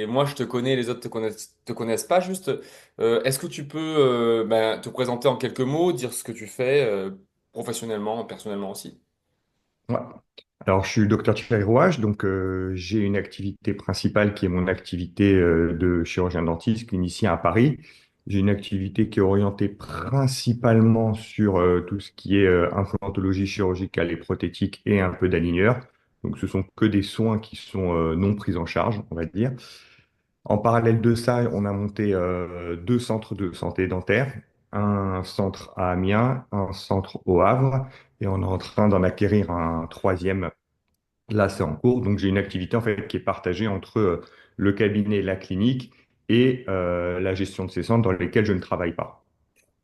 Et moi, je te connais, les autres te connaissent pas. Juste, est-ce que tu peux te présenter en quelques mots, dire ce que tu fais professionnellement, personnellement aussi? Ouais. Alors, je suis le docteur Thierry Rouage, donc j'ai une activité principale qui est mon activité de chirurgien dentiste clinicien à Paris. J'ai une activité qui est orientée principalement sur tout ce qui est implantologie chirurgicale et prothétique et un peu d'aligneur. Donc, ce sont que des soins qui sont non pris en charge, on va dire. En parallèle de ça, on a monté deux centres de santé dentaire, un centre à Amiens, un centre au Havre, et on est en train d'en acquérir un troisième. Là, c'est en cours. Donc, j'ai une activité en fait qui est partagée entre le cabinet, la clinique et la gestion de ces centres dans lesquels je ne travaille pas.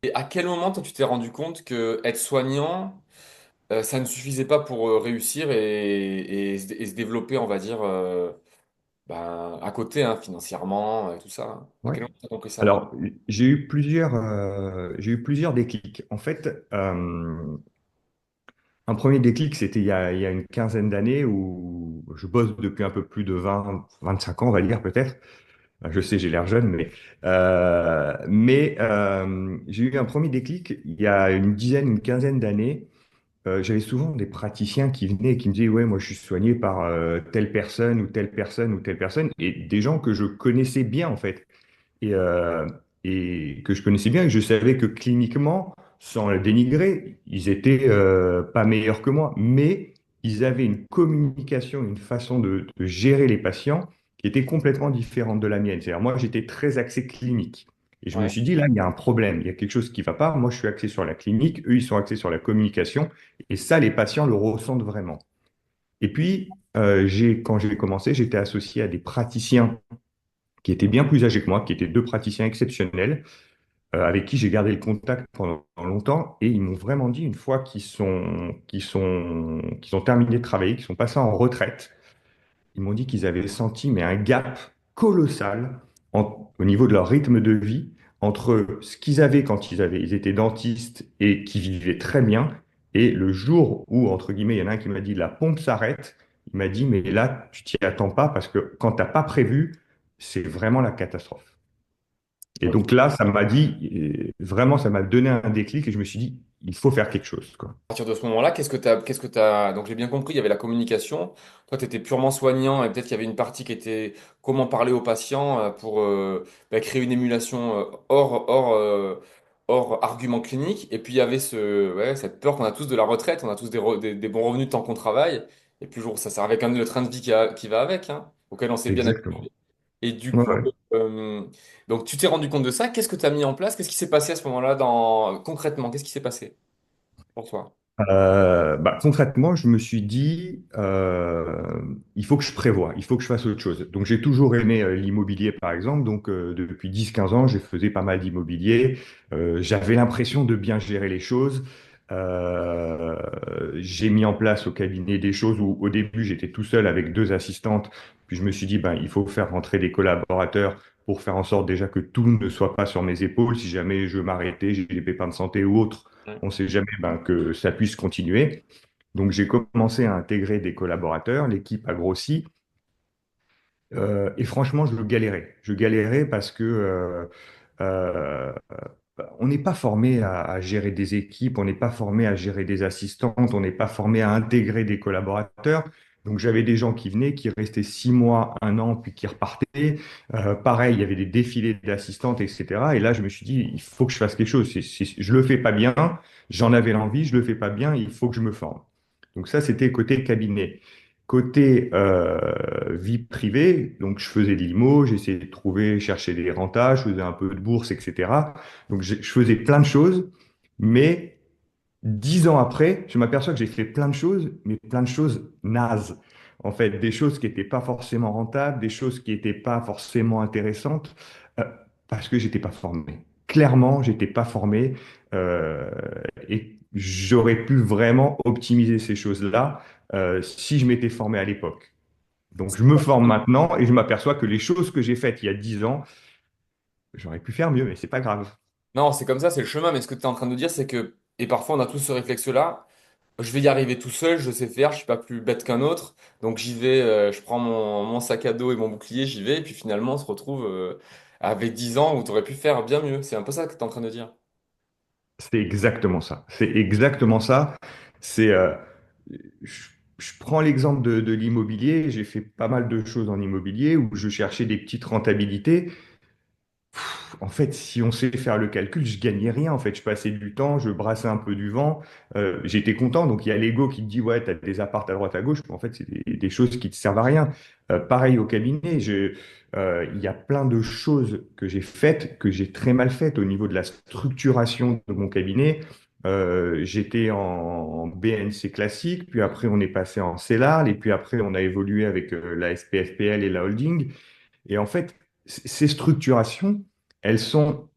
Et à quel moment, toi, tu t'es rendu compte que être soignant, ça ne suffisait pas pour réussir et se développer, on va dire, à côté, hein, financièrement, et tout ça, hein. À Ouais. quel moment tu as compris ça? Alors, j'ai eu plusieurs déclics. En fait, un premier déclic, c'était il y a une quinzaine d'années où je bosse depuis un peu plus de 25 ans, on va dire peut-être. Je sais, j'ai l'air jeune, mais j'ai eu un premier déclic il y a une dizaine, une quinzaine d'années. J'avais souvent des praticiens qui venaient et qui me disaient, ouais, moi je suis soigné par telle personne ou telle personne ou telle personne, et des gens que je connaissais bien en fait et, euh, et que je connaissais bien, et que je savais que cliniquement, sans le dénigrer, ils étaient pas meilleurs que moi, mais ils avaient une communication, une façon de gérer les patients qui était complètement différente de la mienne. C'est-à-dire, moi, j'étais très axé clinique. Et je me Ouais. suis dit, là, il y a un problème, il y a quelque chose qui ne va pas. Moi, je suis axé sur la clinique, eux, ils sont axés sur la communication. Et ça, les patients le ressentent vraiment. Et puis, quand j'ai commencé, j'étais associé à des praticiens qui étaient bien plus âgés que moi, qui étaient deux praticiens exceptionnels, avec qui j'ai gardé le contact pendant longtemps, et ils m'ont vraiment dit, une fois qu'ils ont terminé de travailler, qu'ils sont passés en retraite, ils m'ont dit qu'ils avaient senti mais un gap colossal au niveau de leur rythme de vie entre ce qu'ils avaient quand ils étaient dentistes et qui vivaient très bien, et le jour où, entre guillemets, il y en a un qui m'a dit, la pompe s'arrête, il m'a dit, mais là, tu t'y attends pas parce que quand t'as pas prévu, c'est vraiment la catastrophe. Et Ok. donc là, ça m'a dit, vraiment, ça m'a donné un déclic et je me suis dit, il faut faire quelque chose, quoi. À partir de ce moment-là, donc j'ai bien compris, il y avait la communication. Toi, tu étais purement soignant et peut-être qu'il y avait une partie qui était comment parler aux patients pour créer une émulation hors argument clinique. Et puis il y avait cette peur qu'on a tous de la retraite, on a tous des bons revenus tant qu'on travaille. Et puis ça sert avec le train de vie qui va avec, hein, auquel on s'est bien Exactement. habitué. Et du Ouais, coup, ouais. euh, donc tu t'es rendu compte de ça. Qu'est-ce que tu as mis en place? Qu'est-ce qui s'est passé à ce moment-là concrètement? Qu'est-ce qui s'est passé pour toi? Concrètement, je me suis dit, il faut que je prévoie, il faut que je fasse autre chose. Donc, j'ai toujours aimé l'immobilier, par exemple. Donc, depuis 10 15 ans, je faisais pas mal d'immobilier. J'avais l'impression de bien gérer les choses. Euh, j'ai mis en place au cabinet des choses où, au début, j'étais tout seul avec deux assistantes. Puis, je me suis dit, ben, il faut faire rentrer des collaborateurs pour faire en sorte déjà que tout ne soit pas sur mes épaules. Si jamais je m'arrêtais, j'ai des pépins de santé ou autre, on ne sait jamais que ça puisse continuer. Donc j'ai commencé à intégrer des collaborateurs, l'équipe a grossi, et franchement, je galérais. Je galérais parce que euh, on n'est pas formé à gérer des équipes, on n'est pas formé à gérer des assistantes, on n'est pas formé à intégrer des collaborateurs. Donc j'avais des gens qui venaient, qui restaient 6 mois, un an, puis qui repartaient. Pareil, il y avait des défilés d'assistantes, etc. Et là, je me suis dit, il faut que je fasse quelque chose. Je le fais pas bien, j'en avais l'envie, je le fais pas bien, il faut que je me forme. Donc ça, c'était côté cabinet. Côté vie privée, donc je faisais de l'IMO, j'essayais de trouver, chercher des rentages, je faisais un peu de bourse, etc. Donc je faisais plein de choses, mais 10 ans après, je m'aperçois que j'ai fait plein de choses, mais plein de choses nazes. En fait, des choses qui n'étaient pas forcément rentables, des choses qui n'étaient pas forcément intéressantes, euh, parce que j'étais pas formé. Clairement, j'étais pas formé, euh, et j'aurais pu vraiment optimiser ces choses-là si je m'étais formé à l'époque. Donc, je me forme maintenant et je m'aperçois que les choses que j'ai faites il y a 10 ans, j'aurais pu faire mieux, mais c'est pas grave. Non, c'est comme ça, c'est le chemin. Mais ce que tu es en train de dire, c'est que, et parfois on a tous ce réflexe-là, je vais y arriver tout seul, je sais faire, je suis pas plus bête qu'un autre. Donc j'y vais, je prends mon sac à dos et mon bouclier, j'y vais. Et puis finalement, on se retrouve avec 10 ans où tu aurais pu faire bien mieux. C'est un peu ça que tu es en train de dire. C'est exactement ça. C'est exactement ça. C'est, je, je prends l'exemple de l'immobilier. J'ai fait pas mal de choses en immobilier où je cherchais des petites rentabilités. En fait, si on sait faire le calcul, je gagnais rien. En fait, je passais du temps, je brassais un peu du vent. J'étais content. Donc, il y a l'ego qui te dit, ouais, tu as des apparts à droite à gauche. Mais en fait, c'est des choses qui te servent à rien. Pareil au cabinet. Il y a plein de choses que j'ai faites, que j'ai très mal faites au niveau de la structuration de mon cabinet. J'étais en BNC classique, puis après on est passé en CELARL, et puis après on a évolué avec la SPFPL et la holding. Et en fait, ces structurations, elles sont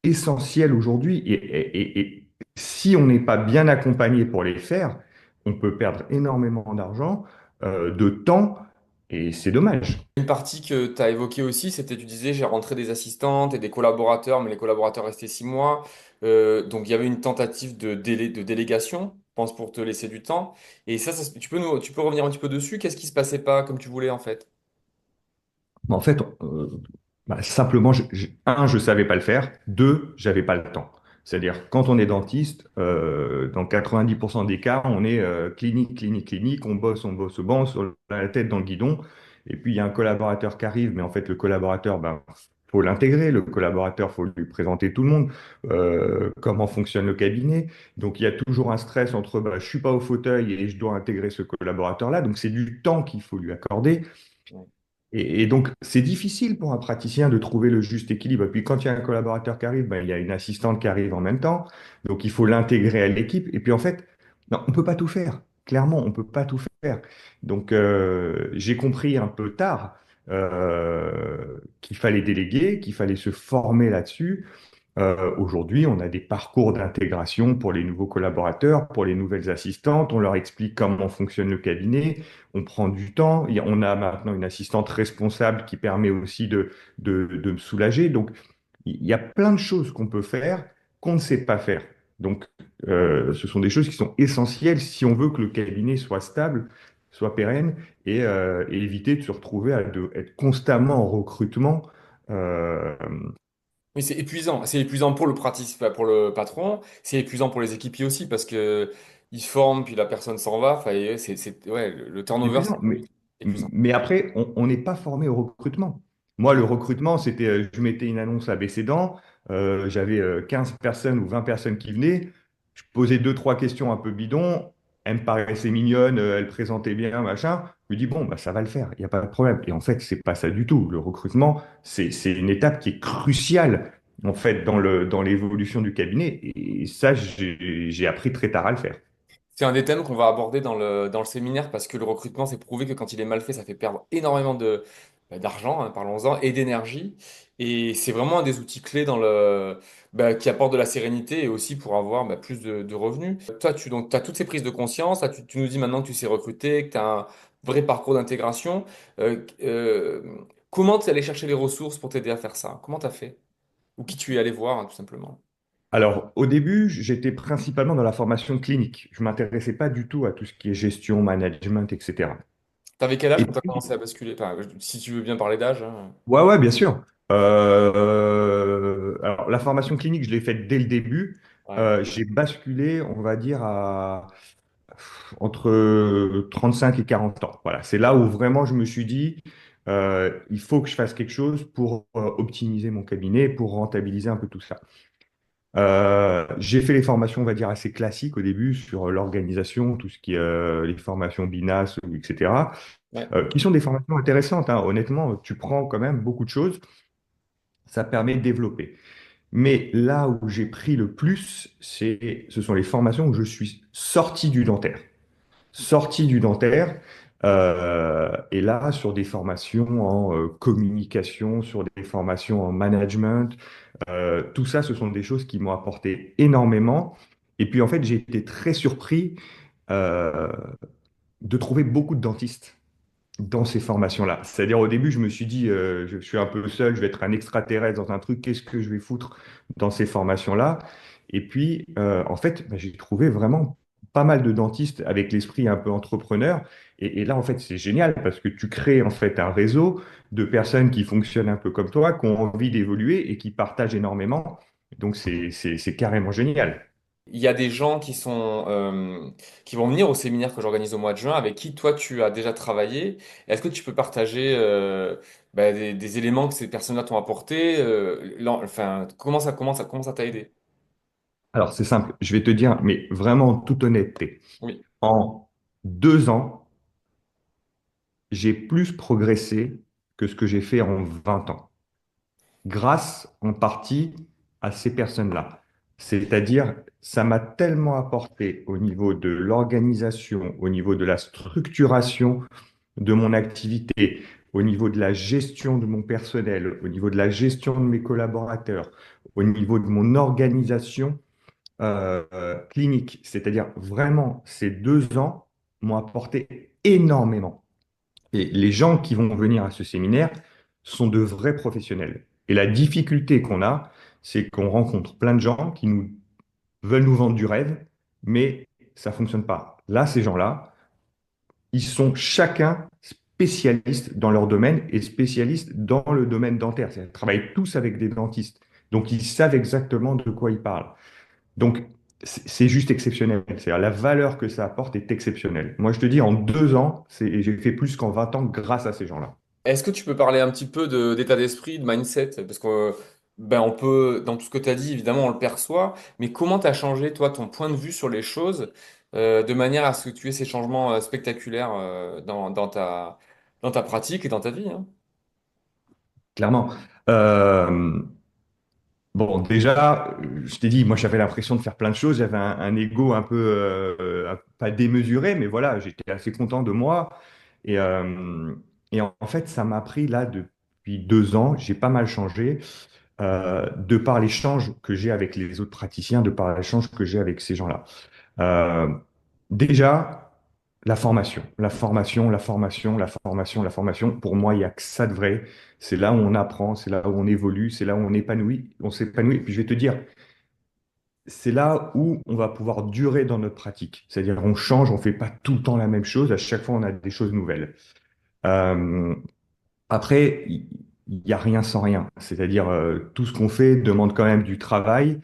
essentielles aujourd'hui. Et si on n'est pas bien accompagné pour les faire, on peut perdre énormément d'argent, de temps, et c'est dommage. Une partie que tu as évoquée aussi, c'était, tu disais, j'ai rentré des assistantes et des collaborateurs, mais les collaborateurs restaient 6 mois. Donc il y avait une tentative de délégation, je pense, pour te laisser du temps. Et tu peux revenir un petit peu dessus. Qu'est-ce qui se passait pas comme tu voulais en fait? Mais en fait, simplement, je savais pas le faire. Deux, j'avais pas le temps. C'est-à-dire, quand on est dentiste, dans 90% des cas, on est clinique, clinique, clinique, on bosse au banc, sur la tête dans le guidon. Et puis, il y a un collaborateur qui arrive, mais en fait, le collaborateur, ben, faut l'intégrer. Le collaborateur, faut lui présenter tout le monde, comment fonctionne le cabinet. Donc, il y a toujours un stress entre, bah, je suis pas au fauteuil et je dois intégrer ce collaborateur-là. Donc, c'est du temps qu'il faut lui accorder. Et donc, c'est difficile pour un praticien de trouver le juste équilibre. Et puis, quand il y a un collaborateur qui arrive, ben, il y a une assistante qui arrive en même temps. Donc, il faut l'intégrer à l'équipe. Et puis, en fait, non, on ne peut pas tout faire. Clairement, on ne peut pas tout faire. Donc, j'ai compris un peu tard qu'il fallait déléguer, qu'il fallait se former là-dessus. Aujourd'hui, on a des parcours d'intégration pour les nouveaux collaborateurs, pour les nouvelles assistantes. On leur explique comment fonctionne le cabinet. On prend du temps. On a maintenant une assistante responsable qui permet aussi de me soulager. Donc, il y a plein de choses qu'on peut faire qu'on ne sait pas faire. Donc, ce sont des choses qui sont essentielles si on veut que le cabinet soit stable, soit pérenne et éviter de se retrouver être constamment en recrutement. Euh, Mais c'est épuisant. C'est épuisant pour le enfin, pour le patron. C'est épuisant pour les équipiers aussi parce que ils forment puis la personne s'en va. Enfin, et ouais, le turnover, c'est épuisant. épuisant. Mais après, on n'est pas formé au recrutement. Moi, le Ouais. recrutement, c'était, je mettais une annonce à Bécédan, j'avais 15 personnes ou 20 personnes qui venaient, je posais deux, trois questions un peu bidons, elles me paraissaient mignonnes, elles présentaient bien, machin. Je me dis, bon, bah, ça va le faire, il n'y a pas de problème. Et en fait, c'est pas ça du tout. Le recrutement, c'est une étape qui est cruciale, en fait, dans l'évolution du cabinet. Et ça, j'ai appris très tard à le faire. C'est un des thèmes qu'on va aborder dans le séminaire parce que le recrutement, c'est prouvé que quand il est mal fait, ça fait perdre énormément d'argent, hein, parlons-en, et d'énergie. Et c'est vraiment un des outils clés qui apporte de la sérénité et aussi pour avoir plus de revenus. Toi, tu as toutes ces prises de conscience. Là, tu nous dis maintenant que tu sais recruter, que tu as un vrai parcours d'intégration. Comment tu es allé chercher les ressources pour t'aider à faire ça? Comment tu as fait? Ou qui tu es allé voir, hein, tout simplement? Alors, au début, j'étais principalement dans la formation clinique. Je m'intéressais pas du tout à tout ce qui est gestion, management, etc. T'avais quel âge Et quand tu as puis, commencé à basculer? Enfin, si tu veux bien parler d'âge, hein. ouais, ouais, bien sûr. Alors, la formation clinique, je l'ai faite dès le début. Ouais. J'ai basculé, on va dire, entre 35 et 40 ans. Voilà, c'est là où vraiment je me suis dit, il faut que je fasse quelque chose pour optimiser mon cabinet, pour rentabiliser un peu tout ça. J'ai fait les formations, on va dire, assez classiques au début sur l'organisation, tout ce qui est les formations BINAS, etc., Ouais. qui sont des formations intéressantes, hein. Honnêtement, tu prends quand même beaucoup de choses, ça permet de développer. Mais là où j'ai pris le plus, ce sont les formations où je suis sorti du dentaire. Sorti du dentaire, et là, sur des formations en communication, sur des formations en management, tout ça, ce sont des choses qui m'ont apporté énormément. Et puis, en fait, j'ai été très surpris euh, de trouver beaucoup de dentistes dans ces formations-là. C'est-à-dire, au début, je me suis dit, je suis un peu seul, je vais être un extraterrestre dans un truc, qu'est-ce que je vais foutre dans ces formations-là? Et puis, en fait, bah, j'ai trouvé vraiment pas mal de dentistes avec l'esprit un peu entrepreneur. Et là, en fait, c'est génial parce que tu crées en fait un réseau de personnes qui fonctionnent un peu comme toi, qui ont envie d'évoluer et qui partagent énormément. Donc, c'est carrément génial. Il y a des gens qui vont venir au séminaire que j'organise au mois de juin, avec qui toi tu as déjà travaillé. Est-ce que tu peux partager des éléments que ces personnes-là t'ont apporté enfin, comment ça t'a aidé? Alors, c'est simple, je vais te dire, mais vraiment en toute honnêteté, Oui. en 2 ans, j'ai plus progressé que ce que j'ai fait en 20 ans, grâce en partie à ces personnes-là. C'est-à-dire, ça m'a tellement apporté au niveau de l'organisation, au niveau de la structuration de mon activité, au niveau de la gestion de mon personnel, au niveau de la gestion de mes collaborateurs, au niveau de mon organisation clinique. C'est-à-dire, vraiment, ces 2 ans m'ont apporté énormément. Et les gens qui vont venir à ce séminaire sont de vrais professionnels. Et la difficulté qu'on a, c'est qu'on rencontre plein de gens qui veulent nous vendre du rêve, mais ça ne fonctionne pas. Là, ces gens-là, ils sont chacun spécialistes dans leur domaine et spécialistes dans le domaine dentaire. Ils travaillent tous avec des dentistes. Donc, ils savent exactement de quoi ils parlent. Donc, c'est juste exceptionnel. C'est-à-dire, la valeur que ça apporte est exceptionnelle. Moi, je te dis, en 2 ans, j'ai fait plus qu'en 20 ans grâce à ces gens-là. Est-ce que tu peux parler un petit peu d'état d'esprit, de mindset? Parce que ben, on peut, dans tout ce que tu as dit, évidemment, on le perçoit, mais comment tu as changé, toi, ton point de vue sur les choses, de manière à ce que tu aies ces changements spectaculaires dans ta pratique et dans ta vie, hein? Clairement. Euh, Bon, déjà, je t'ai dit, moi j'avais l'impression de faire plein de choses, j'avais un ego un peu, pas démesuré, mais voilà, j'étais assez content de moi. Et, euh, et en fait, ça m'a pris là, depuis 2 ans, j'ai pas mal changé, de par l'échange que j'ai avec les autres praticiens, de par l'échange que j'ai avec ces gens-là. Euh, Déjà, la formation, la formation, la formation, la formation, la formation. Pour moi, il n'y a que ça de vrai. C'est là où on apprend, c'est là où on évolue, c'est là où on épanouit, on s'épanouit. Et puis je vais te dire, c'est là où on va pouvoir durer dans notre pratique. C'est-à-dire, on change, on fait pas tout le temps la même chose. À chaque fois, on a des choses nouvelles. Euh, Après, il n'y a rien sans rien. C'est-à-dire, tout ce qu'on fait demande quand même du travail.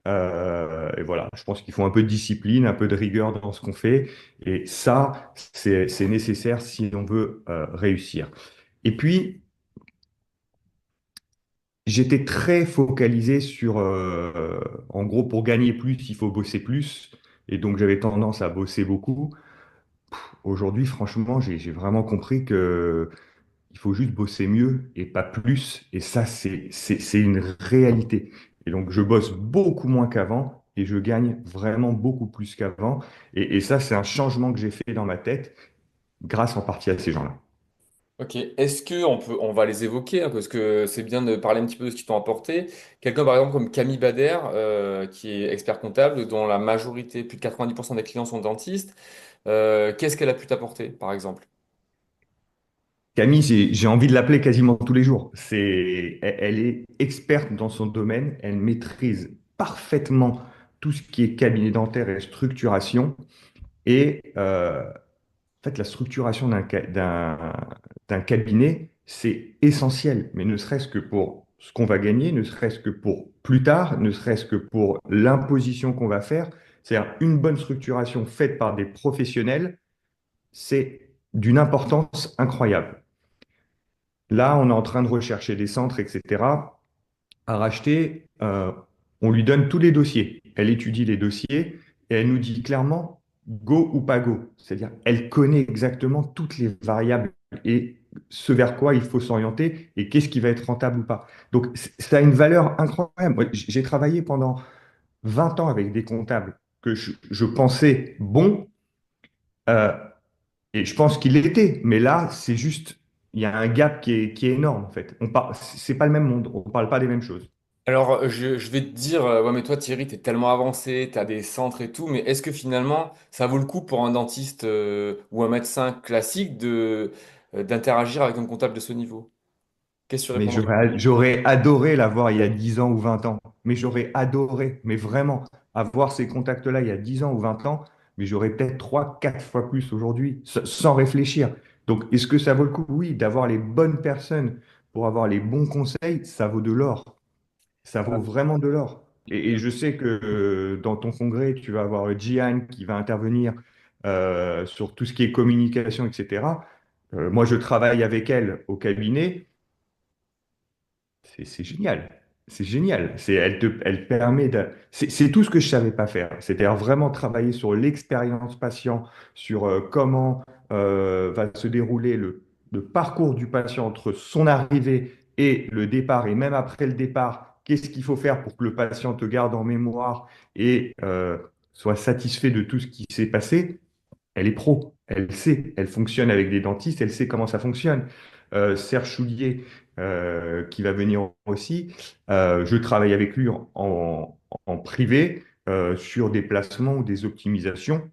Et voilà, je pense qu'il faut un peu de discipline, un peu de rigueur dans ce qu'on fait. Et ça, c'est nécessaire si on veut réussir. Et puis, j'étais très focalisé sur, en gros, pour gagner plus, il faut bosser plus. Et donc, j'avais tendance à bosser beaucoup. Aujourd'hui, franchement, j'ai vraiment compris que il faut juste bosser mieux et pas plus. Et ça, c'est une réalité. Et donc, je bosse beaucoup moins qu'avant et je gagne vraiment beaucoup plus qu'avant. Et ça, c'est un changement que j'ai fait dans ma tête grâce en partie à ces gens-là. Ok, est-ce que on va les évoquer, hein, parce que c'est bien de parler un petit peu de ce qu'ils t'ont apporté. Quelqu'un par exemple comme Camille Bader, qui est expert comptable, dont la majorité, plus de 90% des clients sont dentistes. Qu'est-ce qu'elle a pu t'apporter, par exemple? Camille, j'ai envie de l'appeler quasiment tous les jours. Elle est experte dans son domaine. Elle maîtrise parfaitement tout ce qui est cabinet dentaire et structuration. Et en fait, la structuration d'un cabinet, c'est essentiel, mais ne serait-ce que pour ce qu'on va gagner, ne serait-ce que pour plus tard, ne serait-ce que pour l'imposition qu'on va faire. C'est-à-dire une bonne structuration faite par des professionnels, c'est d'une importance incroyable. Là, on est en train de rechercher des centres, etc., à racheter. On lui donne tous les dossiers. Elle étudie les dossiers et elle nous dit clairement go ou pas go. C'est-à-dire, elle connaît exactement toutes les variables et ce vers quoi il faut s'orienter et qu'est-ce qui va être rentable ou pas. Donc, ça a une valeur incroyable. Moi, j'ai travaillé pendant 20 ans avec des comptables que je pensais bons, euh, et je pense qu'il l'était. Mais là, c'est juste, il y a un gap qui est énorme, en fait. C'est pas le même monde. On parle pas des mêmes choses. Alors, je vais te dire, ouais, mais toi, Thierry, t'es tellement avancé, t'as des centres et tout, mais est-ce que finalement, ça vaut le coup pour un dentiste ou un médecin classique d'interagir avec un comptable de ce niveau? Qu'est-ce que tu Mais répondrais? j'aurais adoré l'avoir il y a 10 ans ou 20 ans. Mais j'aurais adoré, mais vraiment, avoir ces contacts-là il y a 10 ans ou 20 ans. mais j'aurais peut-être trois, quatre fois plus aujourd'hui, sans réfléchir. Donc, est-ce que ça vaut le coup? Oui, d'avoir les bonnes personnes pour avoir les bons conseils, ça vaut de l'or. Ça vaut vraiment de l'or. Et je sais que dans ton congrès, tu vas avoir Jihan qui va intervenir sur tout ce qui est communication, etc. Moi, je travaille avec elle au cabinet. C'est génial. C'est génial. Elle permet de. C'est tout ce que je savais pas faire. C'est-à-dire vraiment travailler sur l'expérience patient, sur comment va se dérouler le parcours du patient entre son arrivée et le départ, et même après le départ, qu'est-ce qu'il faut faire pour que le patient te garde en mémoire et soit satisfait de tout ce qui s'est passé. Elle est pro, elle sait, elle fonctionne avec des dentistes, elle sait comment ça fonctionne. Serge Choulier, qui va venir aussi, je travaille avec lui en privé sur des placements ou des optimisations.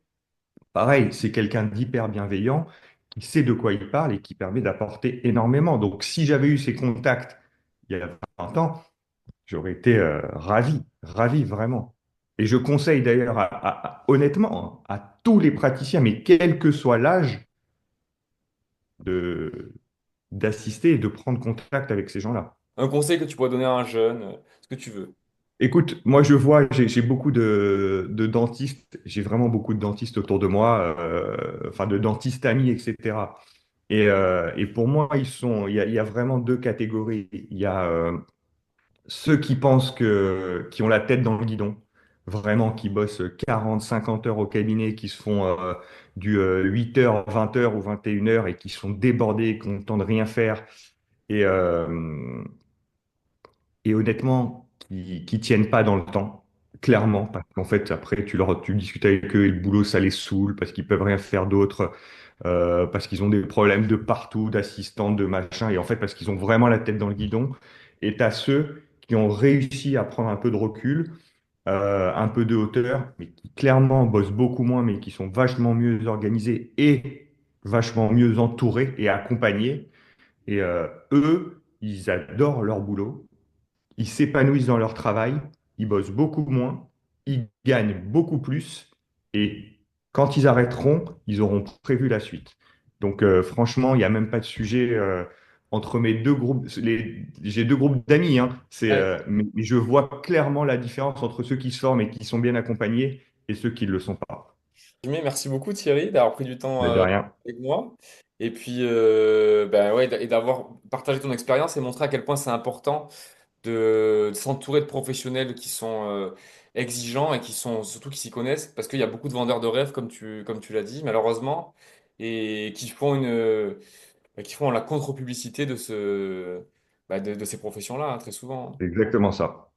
Pareil, c'est quelqu'un d'hyper bienveillant, qui sait de quoi il parle et qui permet d'apporter énormément. Donc, si j'avais eu ces contacts il y a 20 ans, j'aurais été ravi, ravi vraiment. Et je conseille d'ailleurs, honnêtement, hein, à tous les praticiens, mais quel que soit l'âge, de, d'assister et de prendre contact avec ces gens-là. Un conseil que tu pourrais donner à un jeune, ce que tu veux. Écoute, moi je vois, j'ai beaucoup de dentistes, j'ai vraiment beaucoup de dentistes autour de moi, enfin de dentistes amis, etc. Et pour moi, il y a vraiment deux catégories. Il y a ceux qui pensent qui ont la tête dans le guidon, vraiment, qui bossent 40, 50 heures au cabinet, qui se font du 8 heures, 20 heures ou 21 heures et qui sont débordés, qui ont le temps de rien faire et, et honnêtement, qui tiennent pas dans le temps, clairement, parce qu'en fait, après, tu discutes avec eux et le boulot, ça les saoule parce qu'ils peuvent rien faire d'autre, parce qu'ils ont des problèmes de partout, d'assistants, de machin, et en fait, parce qu'ils ont vraiment la tête dans le guidon. Et tu as ceux qui ont réussi à prendre un peu de recul, un peu de hauteur, mais qui clairement bossent beaucoup moins, mais qui sont vachement mieux organisés et vachement mieux entourés et accompagnés. Et eux, ils adorent leur boulot, ils s'épanouissent dans leur travail, ils bossent beaucoup moins, ils gagnent beaucoup plus, et quand ils arrêteront, ils auront prévu la suite. Donc franchement, il n'y a même pas de sujet entre mes deux groupes. J'ai deux groupes d'amis, hein, Ouais. mais je vois clairement la différence entre ceux qui se forment et qui sont bien accompagnés et ceux qui ne le sont pas. Merci beaucoup Thierry d'avoir pris du temps Mais de rien. avec moi. Et puis, ouais, et d'avoir partagé ton expérience et montré à quel point c'est important de s'entourer de professionnels qui sont exigeants et qui sont surtout qui s'y connaissent, parce qu'il y a beaucoup de vendeurs de rêves, comme tu l'as dit, malheureusement, et qui font la contre-publicité de ces professions-là, hein, très souvent. C'est exactement ça.